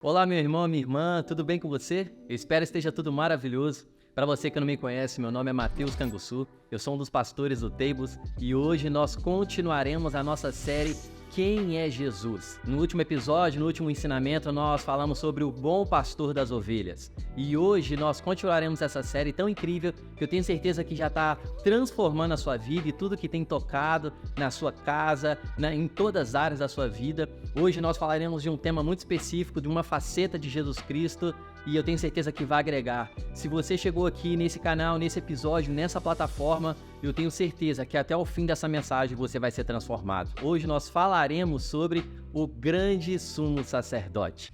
Olá, meu irmão, minha irmã, tudo bem com você? Eu espero que esteja tudo maravilhoso. Para você que não me conhece, meu nome é Matheus Canguçu, eu sou um dos pastores do Tables e hoje nós continuaremos a nossa série Quem é Jesus? No último episódio, no último ensinamento, nós falamos sobre o bom pastor das ovelhas. E hoje nós continuaremos essa série tão incrível que eu tenho certeza que já está transformando a sua vida e tudo que tem tocado na sua casa, em todas as áreas da sua vida. Hoje nós falaremos de um tema muito específico, de uma faceta de Jesus Cristo, e eu tenho certeza que vai agregar. Se você chegou aqui nesse canal, nesse episódio, nessa plataforma, eu tenho certeza que até o fim dessa mensagem você vai ser transformado. Hoje nós falaremos sobre o grande sumo sacerdote.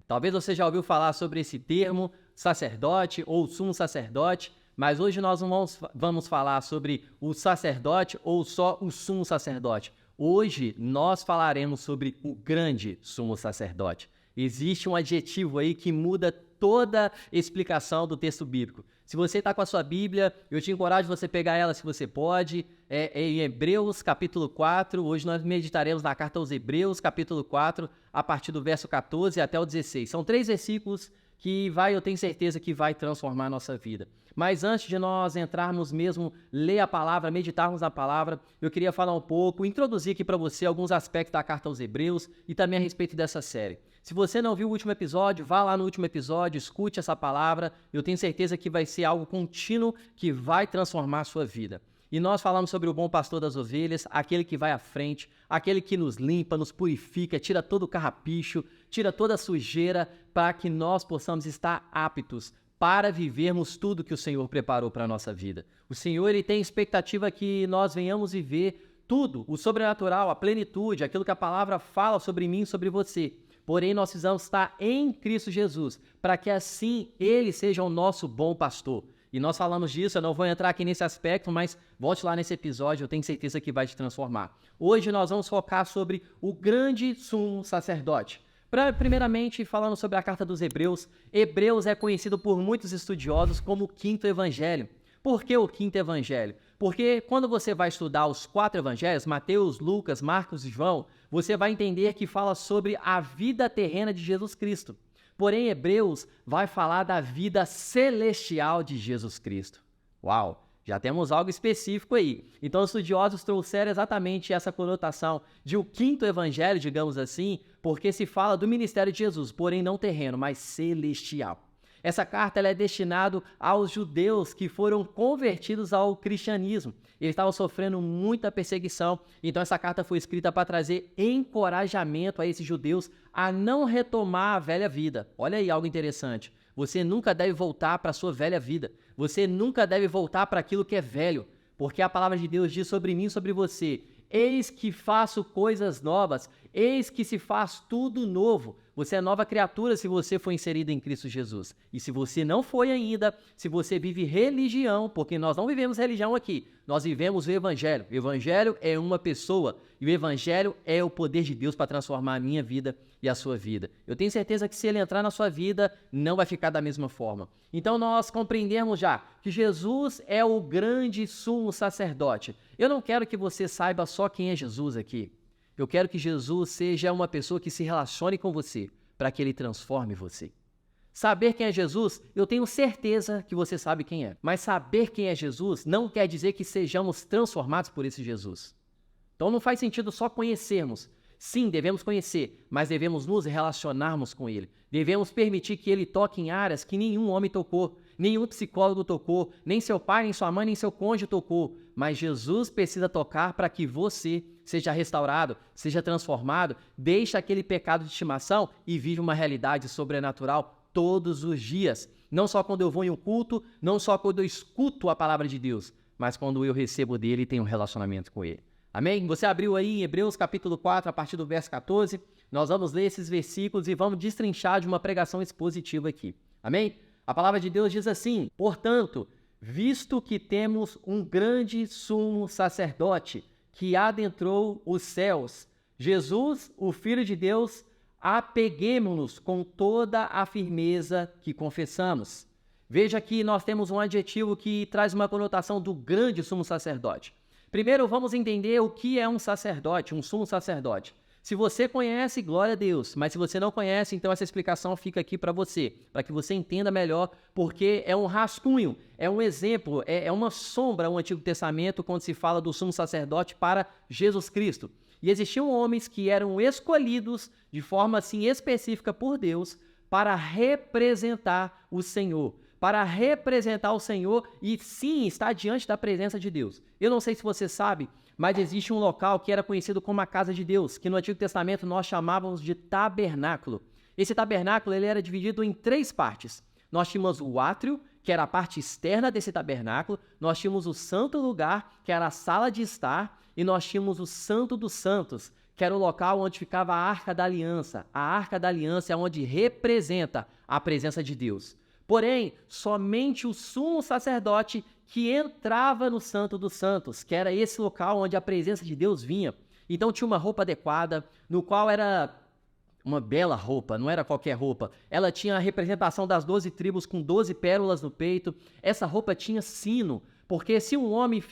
Talvez você já ouviu falar sobre esse termo, sacerdote ou sumo sacerdote, mas hoje nós não vamos falar sobre o sacerdote ou só o sumo sacerdote. Hoje nós falaremos sobre o grande sumo sacerdote. Existe um adjetivo aí que muda toda a explicação do texto bíblico. Se você está com a sua Bíblia, eu te encorajo a você pegar ela se você pode. É em Hebreus capítulo 4, hoje nós meditaremos na carta aos Hebreus capítulo 4, a partir do verso 14 até o 16. São 3 versículos que eu tenho certeza que vai transformar a nossa vida. Mas antes de nós entrarmos mesmo, ler a palavra, meditarmos na palavra, eu queria falar um pouco, introduzir aqui para você alguns aspectos da carta aos Hebreus e também a respeito dessa série. Se você não viu o último episódio, vá lá no último episódio, escute essa palavra, eu tenho certeza que vai ser algo contínuo que vai transformar a sua vida. E nós falamos sobre o bom pastor das ovelhas, aquele que vai à frente, aquele que nos limpa, nos purifica, tira todo o carrapicho, tira toda a sujeira para que nós possamos estar aptos para vivermos tudo que o Senhor preparou para a nossa vida. O Senhor ele tem expectativa que nós venhamos viver tudo, o sobrenatural, a plenitude, aquilo que a palavra fala sobre mim e sobre você. Porém, nós precisamos estar em Cristo Jesus, para que assim Ele seja o nosso bom pastor. E nós falamos disso, eu não vou entrar aqui nesse aspecto, mas volte lá nesse episódio, eu tenho certeza que vai te transformar. Hoje nós vamos focar sobre o grande sumo sacerdote. Primeiramente, falando sobre a carta dos Hebreus, Hebreus é conhecido por muitos estudiosos como o quinto evangelho. Por que o quinto evangelho? Porque quando você vai estudar os 4 evangelhos, Mateus, Lucas, Marcos e João, você vai entender que fala sobre a vida terrena de Jesus Cristo. Porém, Hebreus vai falar da vida celestial de Jesus Cristo. Uau! Já temos algo específico aí. Então, os estudiosos trouxeram exatamente essa conotação de o quinto evangelho, digamos assim, porque se fala do ministério de Jesus, porém não terreno, mas celestial. Essa carta ela é destinada aos judeus que foram convertidos ao cristianismo. Eles estavam sofrendo muita perseguição, então essa carta foi escrita para trazer encorajamento a esses judeus a não retomar a velha vida. Olha aí algo interessante. Você nunca deve voltar para a sua velha vida. Você nunca deve voltar para aquilo que é velho, porque a palavra de Deus diz sobre mim e sobre você: eis que faço coisas novas, eis que se faz tudo novo. Você é nova criatura se você foi inserido em Cristo Jesus. E se você não foi ainda, se você vive religião, porque nós não vivemos religião aqui, nós vivemos o Evangelho. O Evangelho é uma pessoa e o Evangelho é o poder de Deus para transformar a minha vida e a sua vida. Eu tenho certeza que se ele entrar na sua vida, não vai ficar da mesma forma. Então nós compreendemos já que Jesus é o grande sumo sacerdote. Eu não quero que você saiba só quem é Jesus aqui. Eu quero que Jesus seja uma pessoa que se relacione com você, para que ele transforme você. Saber quem é Jesus, eu tenho certeza que você sabe quem é. Mas saber quem é Jesus não quer dizer que sejamos transformados por esse Jesus. Então não faz sentido só conhecermos. Sim, devemos conhecer, mas devemos nos relacionarmos com ele. Devemos permitir que ele toque em áreas que nenhum homem tocou, nenhum psicólogo tocou, nem seu pai, nem sua mãe, nem seu cônjuge tocou. Mas Jesus precisa tocar para que você seja restaurado, seja transformado, deixe aquele pecado de estimação e vive uma realidade sobrenatural todos os dias. Não só quando eu vou em um culto, não só quando eu escuto a palavra de Deus, mas quando eu recebo dele e tenho um relacionamento com ele. Amém? Você abriu aí em Hebreus capítulo 4, a partir do verso 14. Nós vamos ler esses versículos e vamos destrinchar de uma pregação expositiva aqui. Amém? A palavra de Deus diz assim: portanto, visto que temos um grande sumo sacerdote que adentrou os céus, Jesus, o Filho de Deus, apeguemo-nos com toda a firmeza que confessamos. Veja que nós temos um adjetivo que traz uma conotação do grande sumo sacerdote. Primeiro, vamos entender o que é um sacerdote, um sumo sacerdote. Se você conhece, glória a Deus, mas se você não conhece, então essa explicação fica aqui para você, para que você entenda melhor, porque é um rascunho, é um exemplo, é uma sombra o Antigo Testamento quando se fala do sumo sacerdote para Jesus Cristo. E existiam homens que eram escolhidos de forma assim específica por Deus para representar o Senhor, e sim estar diante da presença de Deus. Eu não sei se você sabe, mas existe um local que era conhecido como a casa de Deus, que no Antigo Testamento nós chamávamos de tabernáculo. Esse tabernáculo ele era dividido em 3 partes. Nós tínhamos o átrio, que era a parte externa desse tabernáculo, nós tínhamos o santo lugar, que era a sala de estar, e nós tínhamos o santo dos santos, que era o local onde ficava a Arca da Aliança. A Arca da Aliança é onde representa a presença de Deus. Porém, somente o sumo sacerdote que entrava no Santo dos Santos, que era esse local onde a presença de Deus vinha. Então tinha uma roupa adequada, no qual era uma bela roupa, não era qualquer roupa. Ela tinha a representação das 12 tribos com 12 pérolas no peito. Essa roupa tinha sino, porque se um homem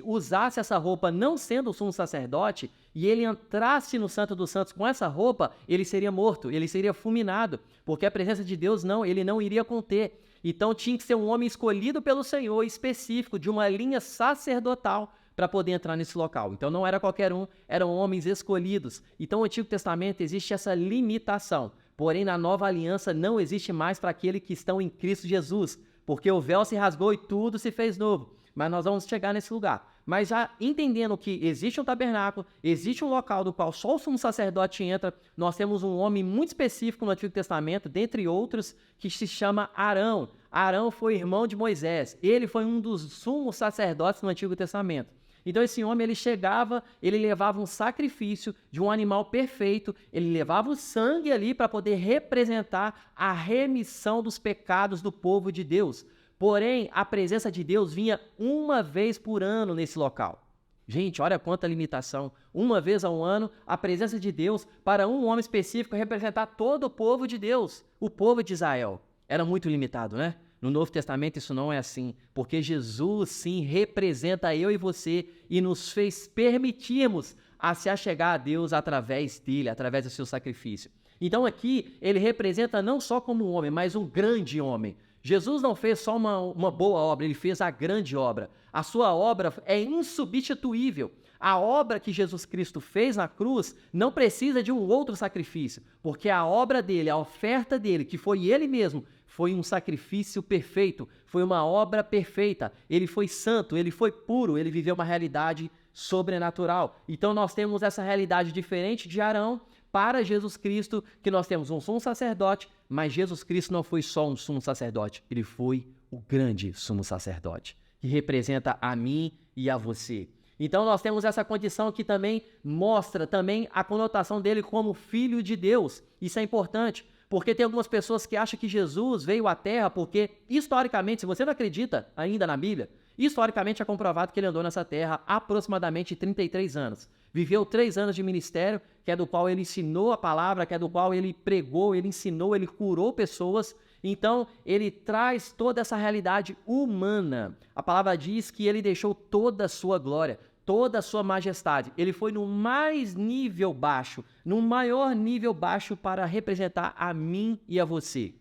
usasse essa roupa não sendo o sumo sacerdote, e ele entrasse no Santo dos Santos com essa roupa, ele seria morto, ele seria fulminado, porque a presença de Deus ele não iria conter. Então tinha que ser um homem escolhido pelo Senhor, específico, de uma linha sacerdotal, para poder entrar nesse local. Então não era qualquer um, eram homens escolhidos. Então no Antigo Testamento existe essa limitação, porém na Nova Aliança não existe mais para aqueles que estão em Cristo Jesus, porque o véu se rasgou e tudo se fez novo. Mas nós vamos chegar nesse lugar. Mas já entendendo que existe um tabernáculo, existe um local do qual só o sumo sacerdote entra, nós temos um homem muito específico no Antigo Testamento, dentre outros, que se chama Arão. Arão foi irmão de Moisés. Ele foi um dos sumos sacerdotes no Antigo Testamento. Então esse homem, ele chegava, ele levava um sacrifício de um animal perfeito, ele levava o sangue ali para poder representar a remissão dos pecados do povo de Deus. Porém, a presença de Deus vinha uma vez por ano nesse local. Gente, olha quanta limitação. Uma vez ao ano, a presença de Deus para um homem específico representar todo o povo de Deus, o povo de Israel. Era muito limitado, né? No Novo Testamento isso não é assim, porque Jesus sim representa eu e você e nos fez permitirmos a se achegar a Deus através dele, através do seu sacrifício. Então aqui ele representa não só como um homem, mas um grande homem. Jesus não fez só uma boa obra, ele fez a grande obra. A sua obra é insubstituível. A obra que Jesus Cristo fez na cruz não precisa de um outro sacrifício, porque a obra dele, a oferta dele, que foi ele mesmo, foi um sacrifício perfeito, foi uma obra perfeita. Ele foi santo, ele foi puro, ele viveu uma realidade sobrenatural. Então nós temos essa realidade diferente de Arão para Jesus Cristo, que nós temos um sumo sacerdote, mas Jesus Cristo não foi só um sumo sacerdote, ele foi o grande sumo sacerdote, que representa a mim e a você. Então nós temos essa condição que também mostra também a conotação dele como filho de Deus. Isso é importante, porque tem algumas pessoas que acham que Jesus veio à Terra porque, historicamente, se você não acredita ainda na Bíblia, historicamente é comprovado que ele andou nessa terra aproximadamente 33 anos. Viveu 3 anos de ministério, que é do qual ele ensinou a palavra, que é do qual ele pregou, ele ensinou, ele curou pessoas. Então, ele traz toda essa realidade humana. A palavra diz que ele deixou toda a sua glória, toda a sua majestade. Ele foi no mais nível baixo, no maior nível baixo para representar a mim e a você.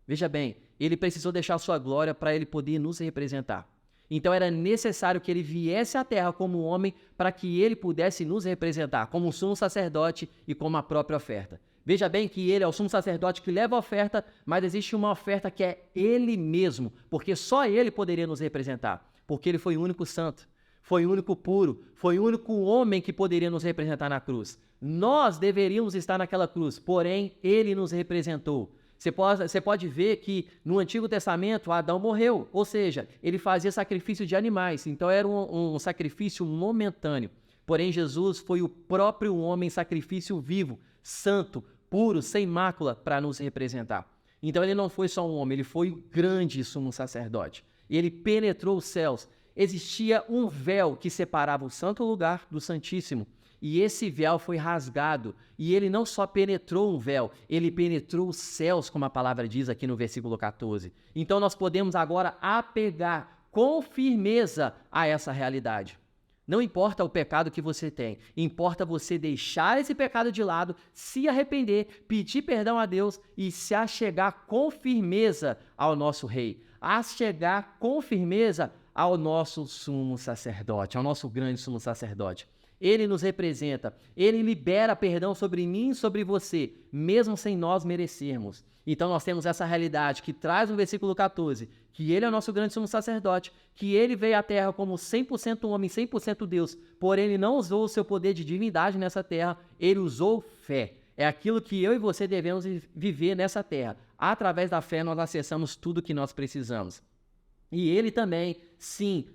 Veja bem, ele precisou deixar a sua glória para ele poder nos representar. Então era necessário que ele viesse à terra como homem para que ele pudesse nos representar como um sumo sacerdote e como a própria oferta. Veja bem que ele é o sumo sacerdote que leva a oferta, mas existe uma oferta que é ele mesmo, porque só ele poderia nos representar, porque ele foi o único santo, foi o único puro, foi o único homem que poderia nos representar na cruz. Nós deveríamos estar naquela cruz, porém ele nos representou. Você pode ver que no Antigo Testamento Adão morreu, ou seja, ele fazia sacrifício de animais, então era um sacrifício momentâneo. Porém, Jesus foi o próprio homem sacrifício vivo, santo, puro, sem mácula, para nos representar. Então ele não foi só um homem, ele foi o grande sumo sacerdote. Ele penetrou os céus. Existia um véu que separava o santo lugar do santíssimo. e esse véu foi rasgado, e ele não só penetrou um véu, ele penetrou os céus, como a palavra diz aqui no versículo 14. Então nós podemos agora apegar com firmeza a essa realidade. Não importa o pecado que você tem, importa você deixar esse pecado de lado, se arrepender, pedir perdão a Deus e se achegar com firmeza ao nosso Rei, achegar com firmeza ao nosso sumo sacerdote, ao nosso grande sumo sacerdote. Ele nos representa, ele libera perdão sobre mim e sobre você, mesmo sem nós merecermos. Então nós temos essa realidade que traz no versículo 14, que ele é o nosso grande sumo sacerdote, que ele veio à terra como 100% homem, 100% Deus, porém ele não usou o seu poder de divindade nessa terra, ele usou fé. É aquilo que eu e você devemos viver nessa terra. Através da fé nós acessamos tudo o que nós precisamos. E ele também, sim,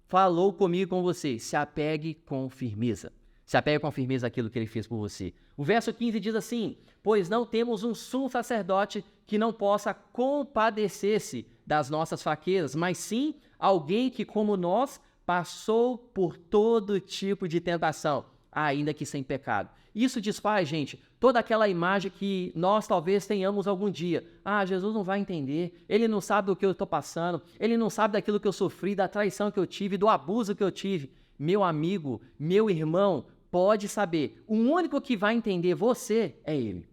falou comigo e com você, se apegue com firmeza. Se apegue com firmeza àquilo que ele fez por você. O verso 15 diz assim, pois não temos um sumo sacerdote que não possa compadecer-se das nossas fraquezas, mas sim alguém que, como nós, passou por todo tipo de tentação, ainda que sem pecado. Isso desfaz, gente, toda aquela imagem que nós talvez tenhamos algum dia. Ah, Jesus não vai entender, ele não sabe do que eu estou passando, ele não sabe daquilo que eu sofri, da traição que eu tive, do abuso que eu tive. Meu amigo, meu irmão, pode saber, o único que vai entender você é ele.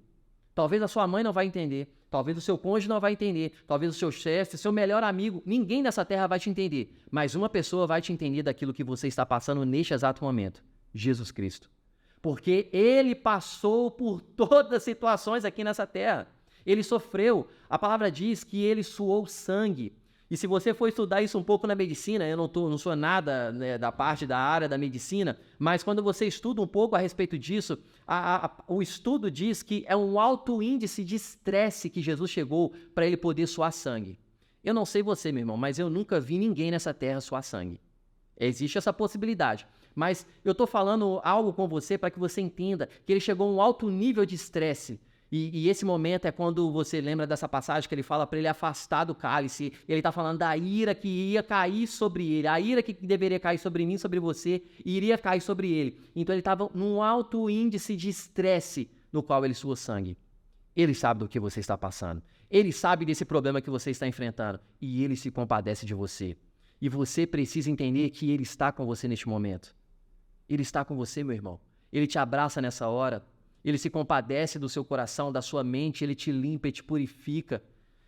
Talvez a sua mãe não vai entender, talvez o seu cônjuge não vai entender, talvez o seu chefe, seu melhor amigo, ninguém nessa terra vai te entender, mas uma pessoa vai te entender daquilo que você está passando neste exato momento, Jesus Cristo. Porque ele passou por todas as situações aqui nessa terra. Ele sofreu. A palavra diz que ele suou sangue. E se você for estudar isso um pouco na medicina, eu não sou nada, né, da parte da área da medicina, mas quando você estuda um pouco a respeito disso, o estudo diz que é um alto índice de estresse que Jesus chegou para ele poder suar sangue. Eu não sei você, meu irmão, mas eu nunca vi ninguém nessa terra suar sangue. Existe essa possibilidade. Mas eu estou falando algo com você para que você entenda que ele chegou a um alto nível de estresse. E esse momento é quando você lembra dessa passagem que ele fala para ele afastar do cálice. Ele está falando da ira que ia cair sobre ele. A ira que deveria cair sobre mim, sobre você, iria cair sobre ele. Então ele estava num alto índice de estresse no qual ele suou sangue. Ele sabe do que você está passando. Ele sabe desse problema que você está enfrentando. E ele se compadece de você. E você precisa entender que ele está com você neste momento. Ele está com você, meu irmão. Ele te abraça nessa hora. Ele se compadece do seu coração, da sua mente. Ele te limpa e te purifica.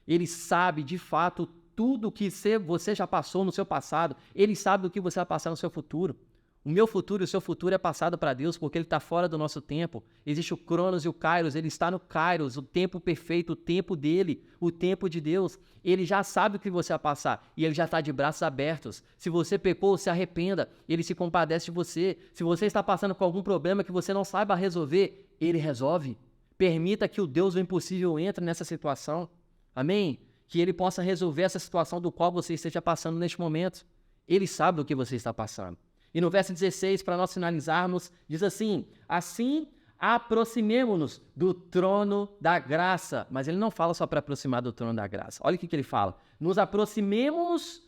Ele sabe, de fato, tudo que você já passou no seu passado. Ele sabe do que você vai passar no seu futuro. O meu futuro e o seu futuro é passado para Deus porque ele está fora do nosso tempo. Existe o Cronos e o Kairos, ele está no Kairos, o tempo perfeito, o tempo dele, o tempo de Deus. Ele já sabe o que você vai passar e ele já está de braços abertos. Se você pecou, se arrependa, ele se compadece de você. Se você está passando por algum problema que você não saiba resolver, ele resolve. Permita que o Deus do impossível entre nessa situação. Amém? Que ele possa resolver essa situação do qual você esteja passando neste momento. Ele sabe do que você está passando. E no verso 16, para nós finalizarmos, diz assim, assim aproximemo-nos do trono da graça. Mas ele não fala só para aproximar do trono da graça. Olha o que ele fala. Nos aproximemos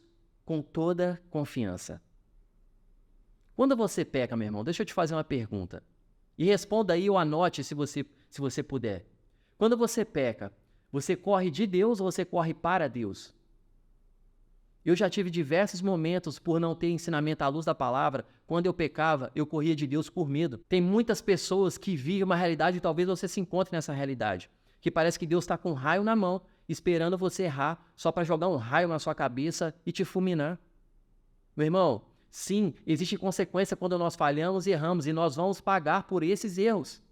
com toda confiança. Quando você peca, meu irmão, deixa eu te fazer uma pergunta. E responda aí ou anote se você puder. Quando você peca, você corre de Deus ou você corre para Deus? Eu já tive diversos momentos por não ter ensinamento à luz da palavra. Quando eu pecava, eu corria de Deus por medo. Tem muitas pessoas que vivem uma realidade, e talvez você se encontre nessa realidade, que parece que Deus está com um raio na mão, esperando você errar, só para jogar um raio na sua cabeça e te fulminar. Meu irmão, sim, existe consequência quando nós falhamos e erramos, e nós vamos pagar por esses erros.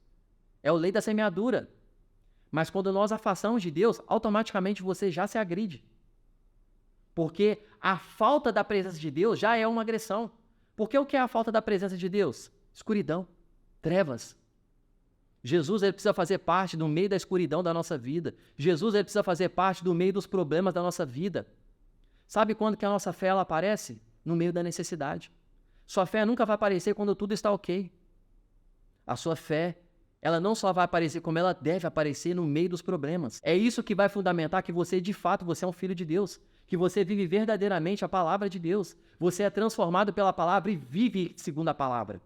É a lei da semeadura. Mas quando nós afastamos de Deus, automaticamente você já se agride. Porque a falta da presença de Deus já é uma agressão. Porque o que é a falta da presença de Deus? Escuridão, trevas. Jesus ele precisa fazer parte do meio da escuridão da nossa vida. Jesus ele precisa fazer parte do meio dos problemas da nossa vida. Sabe quando que a nossa fé ela aparece? No meio da necessidade. Sua fé nunca vai aparecer quando tudo está ok. A sua fé, ela não só vai aparecer como ela deve aparecer no meio dos problemas. É isso que vai fundamentar que você, de fato, você é um filho de Deus. Que você vive verdadeiramente a palavra de Deus. Você é transformado pela palavra e vive segundo a palavra.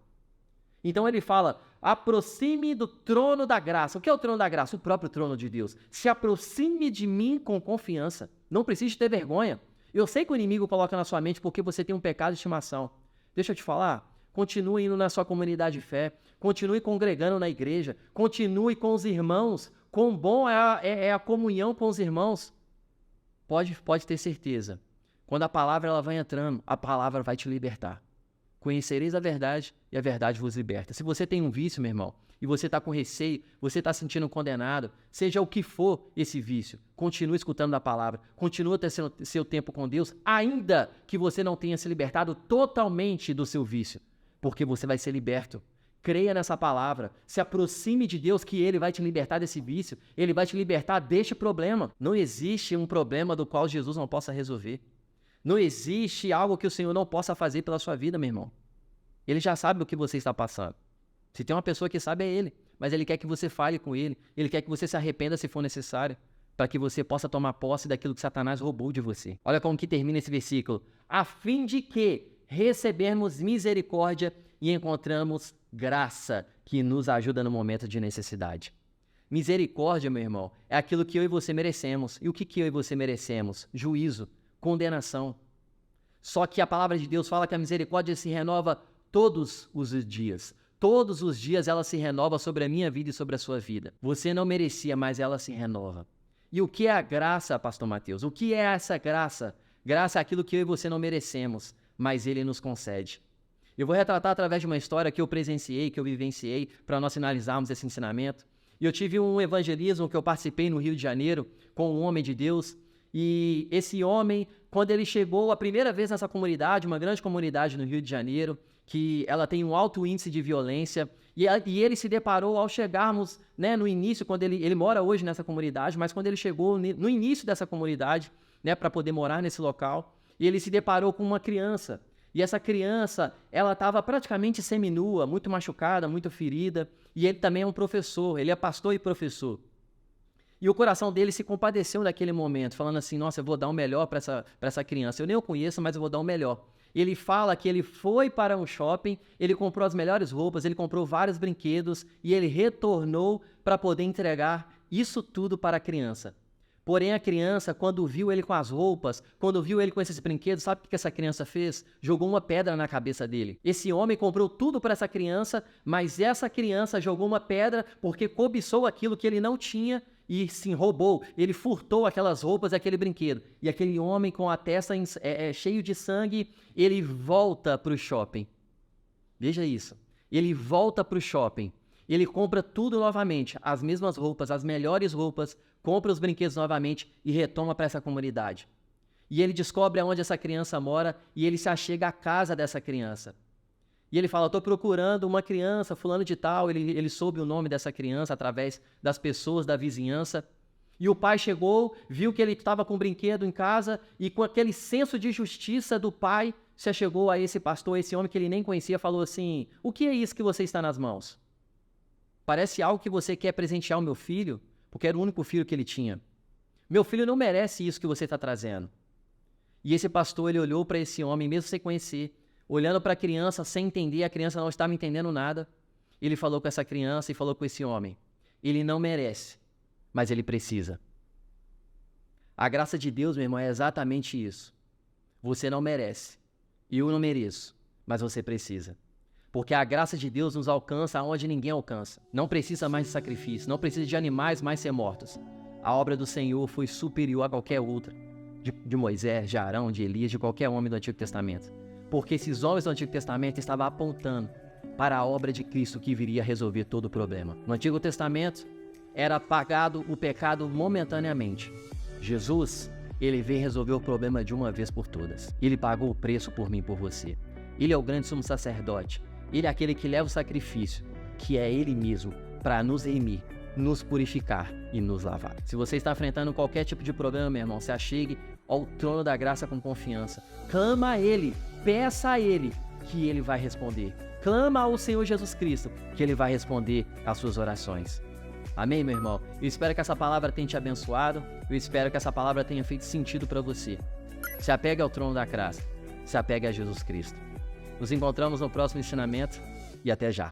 Então ele fala, aproxime do trono da graça. O que é o trono da graça? O próprio trono de Deus. Se aproxime de mim com confiança. Não precisa ter vergonha. Eu sei que o inimigo coloca na sua mente porque você tem um pecado de estimação. Deixa eu te falar, continue indo na sua comunidade de fé, continue congregando na igreja, continue com os irmãos. Quão bom é a comunhão com os irmãos. Pode ter certeza. Quando a palavra ela vai entrando, a palavra vai te libertar. Conhecereis a verdade e a verdade vos liberta. Se você tem um vício, meu irmão, e você está com receio, você está se sentindo condenado, seja o que for esse vício, continue escutando a palavra, continue tendo seu tempo com Deus, ainda que você não tenha se libertado totalmente do seu vício, porque você vai ser liberto. Creia nessa palavra, se aproxime de Deus que Ele vai te libertar desse vício, Ele vai te libertar deste problema. Não existe um problema do qual Jesus não possa resolver. Não existe algo que o Senhor não possa fazer pela sua vida, meu irmão. Ele já sabe o que você está passando. Se tem uma pessoa que sabe, é Ele. Mas Ele quer que você fale com Ele. Ele quer que você se arrependa se for necessário, para que você possa tomar posse daquilo que Satanás roubou de você. Olha como que termina esse versículo. A fim de que recebermos misericórdia e encontramos graça que nos ajuda no momento de necessidade. Misericórdia, meu irmão, é aquilo que eu e você merecemos. E o que eu e você merecemos? Juízo, condenação. Só que a palavra de Deus fala que a misericórdia se renova todos os dias. Todos os dias ela se renova sobre a minha vida e sobre a sua vida. Você não merecia, mas ela se renova. E o que é a graça, pastor Mateus? O que é essa graça? Graça é aquilo que eu e você não merecemos, mas Ele nos concede. Eu vou retratar através de uma história que eu presenciei, que eu vivenciei, para nós finalizarmos esse ensinamento. E eu tive um evangelismo que eu participei no Rio de Janeiro com um homem de Deus. E esse homem, quando ele chegou a primeira vez nessa comunidade, uma grande comunidade no Rio de Janeiro, que ela tem um alto índice de violência, e ele se deparou ao chegarmos, né, no início, quando ele mora hoje nessa comunidade, mas quando ele chegou no início dessa comunidade, né, para poder morar nesse local, e ele se deparou com uma criança. E essa criança, ela estava praticamente seminua, muito machucada, muito ferida, e ele também é um professor, ele é pastor e professor. E o coração dele se compadeceu naquele momento, falando assim, nossa, eu vou dar o melhor para essa criança. Eu nem o conheço, mas eu vou dar o melhor. Ele fala que ele foi para um shopping, ele comprou as melhores roupas, ele comprou vários brinquedos e ele retornou para poder entregar isso tudo para a criança. Porém, a criança, quando viu ele com as roupas, quando viu ele com esses brinquedos, sabe o que essa criança fez? Jogou uma pedra na cabeça dele. Esse homem comprou tudo para essa criança, mas essa criança jogou uma pedra porque cobiçou aquilo que ele não tinha e sim roubou. Ele furtou aquelas roupas e aquele brinquedo. E aquele homem com a testa cheio de sangue, ele volta para o shopping. Veja isso. Ele volta para o shopping. Ele compra tudo novamente, as mesmas roupas, as melhores roupas, compra os brinquedos novamente e retoma para essa comunidade. E ele descobre aonde essa criança mora e ele se achega à casa dessa criança. E ele fala, estou procurando uma criança, fulano de tal, ele soube o nome dessa criança através das pessoas da vizinhança. E o pai chegou, viu que ele estava com um brinquedo em casa e com aquele senso de justiça do pai, se achegou a esse pastor, esse homem que ele nem conhecia, falou assim, o que é isso que você está nas mãos? Parece algo que você quer presentear o meu filho, porque era o único filho que ele tinha. Meu filho não merece isso que você está trazendo. E esse pastor, ele olhou para esse homem, mesmo sem conhecer, olhando para a criança, sem entender, a criança não estava entendendo nada. Ele falou com essa criança e falou com esse homem. Ele não merece, mas ele precisa. A graça de Deus, meu irmão, é exatamente isso. Você não merece, eu não mereço, mas você precisa. Porque a graça de Deus nos alcança aonde ninguém alcança. Não precisa mais de sacrifício, não precisa de animais mais ser mortos. A obra do Senhor foi superior a qualquer outra. De Moisés, de Arão, de Elias, de qualquer homem do Antigo Testamento. Porque esses homens do Antigo Testamento estavam apontando para a obra de Cristo que viria resolver todo o problema. No Antigo Testamento, era apagado o pecado momentaneamente. Jesus, ele veio resolver o problema de uma vez por todas. Ele pagou o preço por mim e por você. Ele é o grande sumo sacerdote. Ele é aquele que leva o sacrifício, que é Ele mesmo, para nos remir, nos purificar e nos lavar. Se você está enfrentando qualquer tipo de problema, meu irmão, se achegue ao trono da graça com confiança. Clama a Ele, peça a Ele, que Ele vai responder. Clama ao Senhor Jesus Cristo, que Ele vai responder às suas orações. Amém, meu irmão? Eu espero que essa palavra tenha te abençoado, eu espero que essa palavra tenha feito sentido para você. Se apegue ao trono da graça, se apegue a Jesus Cristo. Nos encontramos no próximo ensinamento e até já.